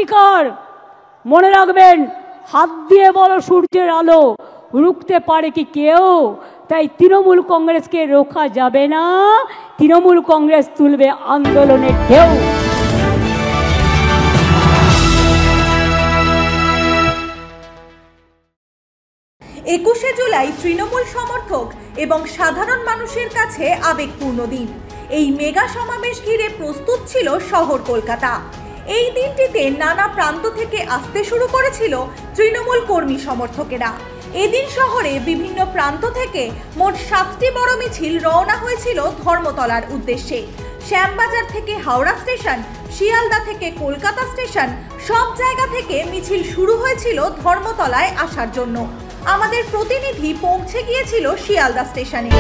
অঙ্গীকার মনে রাখবেন। হাত দিয়ে বলো সূর্যের আলো রুখতে পারে কি কেউ? তাই তৃণমূল কংগ্রেসকে রোখা যাবে না। তৃণমূল কংগ্রেস তুলবে আন্দোলনের ঢেউ। 21শে জুলাই তৃণমূল সমর্থক এবং সাধারণ মানুষের কাছে আবেগপূর্ণ দিন। এই মেগা সমাবেশ ঘিরে প্রস্তুত ছিল শহর কলকাতা। এই দিনটিতে নানা প্রান্ত থেকে আসতে শুরু করেছিল তৃণমূল কর্মী সমর্থকেরা। এদিন শহরে বিভিন্ন প্রান্ত থেকে মোট 7টি বড় মিছিল রওনা হয়েছিল ধর্মতলার উদ্দেশ্যে। শ্যামবাজার থেকে হাওড়া স্টেশন, শিয়ালদা থেকে কলকাতা স্টেশন, সব জায়গা থেকে মিছিল শুরু হয়েছিল ধর্মতলায় আসার জন্য। আমাদের প্রতিনিধি পৌঁছে গিয়েছিল শিয়ালদা স্টেশনে।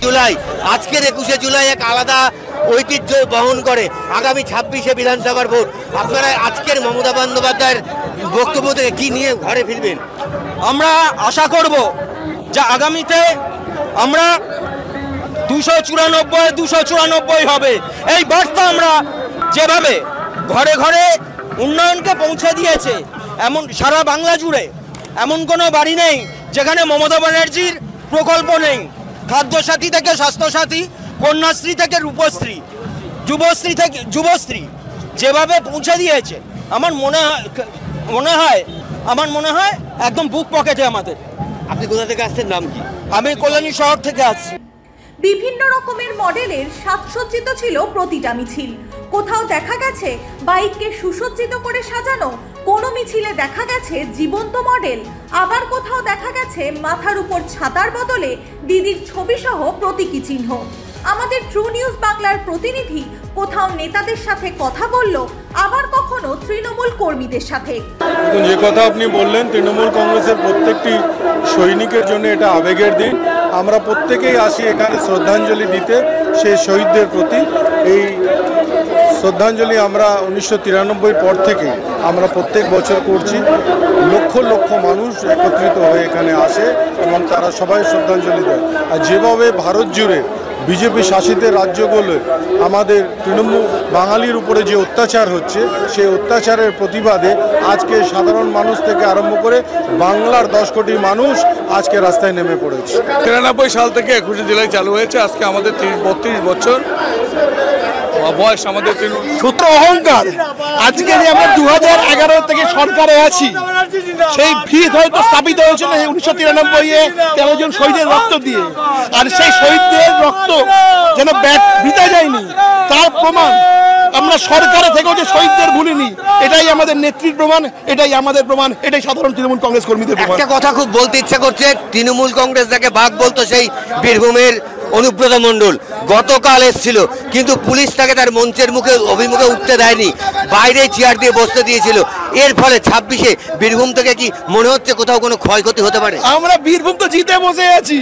জুলাই আজকের 21শে জুলাই এক আলাদা ঐতিহ্য বহন করে আগামী 26শে বিধানসভার ভোট। আপনারা আজকের মমতা বন্দ্যোপাধ্যায়ের বক্তব্য থেকে কি নিয়ে ঘরে ফিরবেন? আমরা আশা করব যে আগামীতে আমরা 294 হবে। এই বার্তা আমরা যেভাবে ঘরে ঘরে উন্নয়নকে পৌঁছে দিয়েছে, এমন সারা বাংলা জুড়ে এমন কোনো বাড়ি নেই যেখানে মমতা ব্যানার্জির প্রকল্প নেই। খাদ্যসাথী থেকে স্বাস্থ্যসাথী, কন্যাশ্রী থেকে রূপশ্রী, যুবশ্রী যেভাবে পৌঁছে দিয়েছে আমার মনে হয় একদম বুক পকেটে আমাদের। আপনি কোথা থেকে আসছেন, নাম কি? আমি কল্যাণী শহর থেকে আসছি। বিভিন্ন রকমের মডেলের সাজসজ্জিত ছিল প্রতিটা মিছিল। কোথাও দেখা গেছে বাইককে সুসজ্জিত করে সাজানো, কোনো মিছিলে দেখা গেছে জীবন্ত মডেল, আবার কোথাও দেখা গেছে মাথার উপর ছাতার বদলে দিদির ছবি সহ প্রতীকী চিহ্ন। আমাদের ট্রু নিউজ বাংলার প্রতিনিধি কোথাও নেতাদের সাথে কথা বলল, আবার কখনো তৃণমূল কর্মীদের সাথে। যে কথা আপনি বললেন, তৃণমূল কংগ্রেসের প্রত্যেকটি সৈনিকের জন্য এটা আবেগের দিন। আমরা প্রত্যেকেই আসি এখানে শ্রদ্ধাঞ্জলি দিতে সেই শহীদদের প্রতি। এই শ্রদ্ধাঞ্জলি আমরা 1993 পর থেকে আমরা প্রত্যেক বছর করছি। লক্ষ লক্ষ মানুষ একত্রিত হয়ে এখানে আসে এবং তারা সবাই শ্রদ্ধাঞ্জলি দেয়। আর যেভাবে ভারত জুড়ে বিজেপি শাসিত রাজ্যগুলো আমাদের তৃণমূল বাঙালির উপরে যে অত্যাচার হচ্ছে, সেই অত্যাচারের প্রতিবাদে আজকে সাধারণ মানুষ থেকে আরম্ভ করে বাংলার 10 কোটি মানুষ আজকে রাস্তায় নেমে পড়েছে। 93 সাল থেকে 21শে জুলাই চালু হয়েছে। আজকে আমাদের 32 বছর বয়স। আমাদের সূত্র অহংকার। আজকে যে আমরা 2011 থেকে সরকারে আছি, সেই ভিত হয়তো স্থাপিত হয়েছিল 1993-এ 13 জন শহীদের রক্ত দিয়ে। আর সেই শহীদদের রক্ত যেন বৃথা যায়নি তার প্রমাণ আমরা সরকারে থেকেও যে শহীদদের ভুলিনি, এটাই আমাদের নেত্রীর প্রমাণ, এটাই আমাদের প্রমাণ, এটাই সাধারণ তৃণমূল কংগ্রেস কর্মীদের প্রমাণ। একটা কথা খুব বলতে ইচ্ছা করছে, তৃণমূল কংগ্রেস যাকে বাঘ বলতো সেই বীরভূমের অনুব্রত মণ্ডল গতকাল এসেছিল, কিন্তু পুলিশ তাকে তার মঞ্চের অভিমুখে উঠতে দেয়নি, বাইরে চেয়ার দিয়ে বসতে দিয়েছিল। এর ফলে 26শে বীরভূম থেকে কি মনে হচ্ছে কোথাও কোনো ক্ষয়ক্ষতি হতে পারে? আমরা বীরভূম তো জিতে বসে আছি,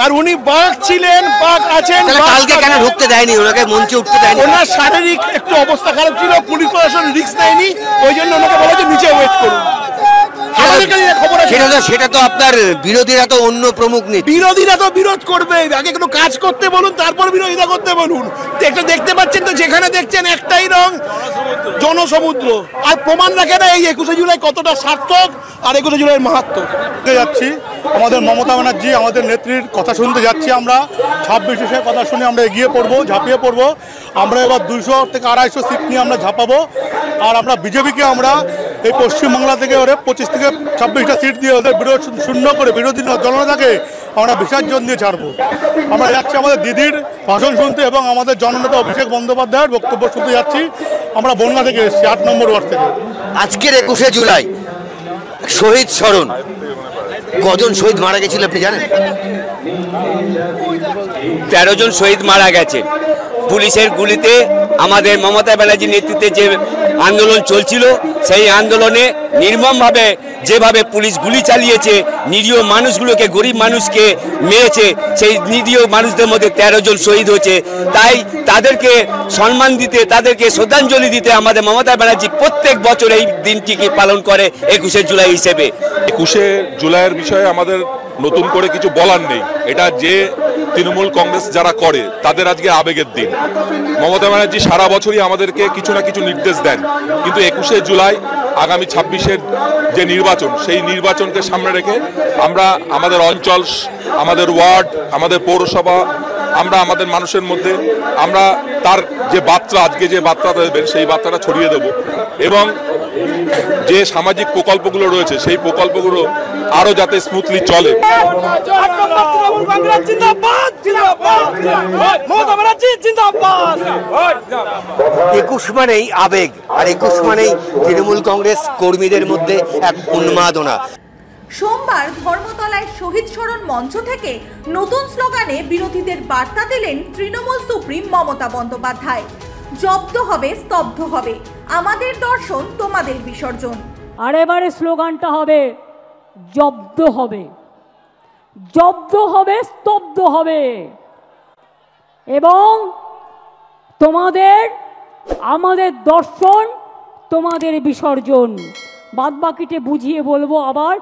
আর উনি বাঘ ছিলেন, বাঘ আছেন। কালকে কেন ঢুকতে দেয়নি, ওনাকে মঞ্চে উঠতে দেয়নি? ওনার শারীরিক একটু অবস্থা খারাপ ছিল, পুলিশ প্রশাসন রিস্ক নেয়নি, ওই জন্য ওনাকে বলা যে নিচে ওয়েট করুন। সেটা তো আপনার বিরোধীরা তো অন্য প্রমুখ নেই। বিরোধীরা তো বিরোধ করবে, আগে কোনো কাজ করতে বলুন, তারপর বিরোধিতা করতে বলুন। দেখতে পাচ্ছেন তো, যেখানে দেখছেন একটাই রং, জনসমুদ্র। আর প্রমাণ রাখে না এই 21শে জুলাই কতটা সার্থক আর 21শে জুলাইয়ের মাহাত্ম্য। যাচ্ছি আমাদের মমতা ব্যানার্জি, আমাদের নেত্রীর কথা শুনতে যাচ্ছি আমরা। 26শে কথা শুনে আমরা এগিয়ে পড়বো, ঝাঁপিয়ে পড়বো। আমরা এবার 200 থেকে 250 সিট নিয়ে আমরা ঝাঁপাবো। আর আমরা বিজেপিকে আমরা এই পশ্চিমবাংলা থেকে ওরে 25 থেকে 26টা সিট দিয়ে ওদের বিরোধ শূন্য করে বিরোধী জনতাকে আমরা বিসর্জন দিয়ে ছাড়বো। আমরা যাচ্ছি আমাদের দিদির ভাষণ শুনতে এবং আমাদের জননেতা অভিষেক বন্দ্যোপাধ্যায়ের বক্তব্য শুনতে যাচ্ছি। আমরা বনগা থেকে এসেছি, 8 নম্বর ওয়ার্ড থেকে। আজকের 21শে জুলাই শহীদ স্মরণ, কজন শহীদ মারা গেছিল আপনি জানেন? 13 জন শহীদ মারা গেছে পুলিশের গুলিতে। আমাদের মমতা ব্যানার্জির নেতৃত্বে যে আন্দোলন চলছিল, সেই আন্দোলনে নির্মমভাবে যেভাবে পুলিশ গুলি চালিয়েছে, নিরীহ মানুষগুলোকে, গরিব মানুষকে মেরেছে, সেই নিরীহ মানুষদের মধ্যে 13 জন শহীদ হয়েছে। তাই তাদেরকে সম্মান দিতে, তাদেরকে শ্রদ্ধাঞ্জলি দিতে আমাদের মমতা ব্যানার্জি প্রত্যেক বছর এই দিনটিকে পালন করে 21শে জুলাই হিসেবে। 21শে জুলাইয়ের বিষয়ে আমাদের নতুন করে কিছু বলার নেই। এটা যে তৃণমূল কংগ্রেস যারা করে তাদের আজকে আবেগের দিন। মমতা ব্যানার্জি সারা বছরই আমাদেরকে কিছু না কিছু নির্দেশ দেন, কিন্তু 21শে জুলাই আগামী 26-এর যে নির্বাচন, সেই নির্বাচনকে সামনে রেখে আমরা আমাদের অঞ্চল, আমাদের ওয়ার্ড, আমাদের পৌরসভা, আমরা আমাদের মানুষের মধ্যে আমরা তার যে বার্তা, আজকে যে বার্তাটা দেবেন সেই বার্তাটা ছড়িয়ে দেব, এবং যে সামাজিক প্রকল্পগুলো রয়েছে সেই প্রকল্পগুলো আরো যাতে স্মুথলি চলে। 21 মানেই আবেগ, আর 21 মানেই তৃণমূল কংগ্রেস কর্মীদের মধ্যে এক উন্মাদনা। সোমবার ধর্মতলায় শহীদ স্মরণ মঞ্চ থেকে নতুন স্লোগানে বিরোধীদের বার্তা দিলেন তৃণমূল সুপ্রিম মমতা বন্দ্যোপাধ্যায়। জব্দ হবে, স্তব্ধ হবে, আমাদের দর্শন তোমাদের বিসর্জন। আর এবারে স্লোগানটা হবে জব্দ হবে, জব্দ হবে, স্তব্ধ হবে, এবং তোমাদের আমাদের দর্শন তোমাদের বিসর্জন। বাদবাকিটা বুঝিয়ে বলবো আবার।